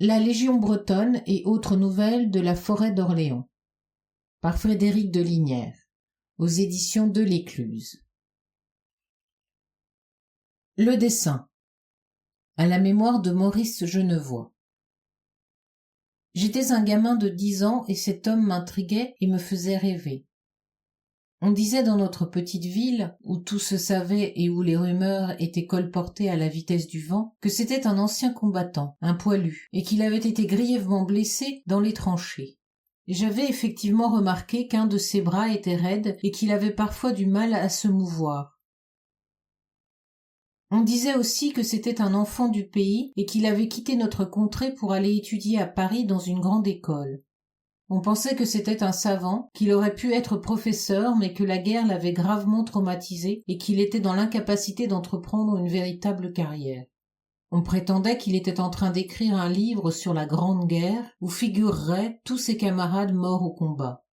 La Légion bretonne et autres nouvelles de la forêt d'Orléans par Frédéric de Lignières aux éditions de l'Écluse. Le dessin à la mémoire de Maurice Genevoix. J'étais un gamin de 10 ans et cet homme m'intriguait et me faisait rêver. On disait dans notre petite ville, où tout se savait et où les rumeurs étaient colportées à la vitesse du vent, que c'était un ancien combattant, un poilu, et qu'il avait été grièvement blessé dans les tranchées. J'avais effectivement remarqué qu'un de ses bras était raide et qu'il avait parfois du mal à se mouvoir. On disait aussi que c'était un enfant du pays et qu'il avait quitté notre contrée pour aller étudier à Paris dans une grande école. On pensait que c'était un savant, qu'il aurait pu être professeur, mais que la guerre l'avait gravement traumatisé et qu'il était dans l'incapacité d'entreprendre une véritable carrière. On prétendait qu'il était en train d'écrire un livre sur la Grande Guerre où figureraient tous ses camarades morts au combat.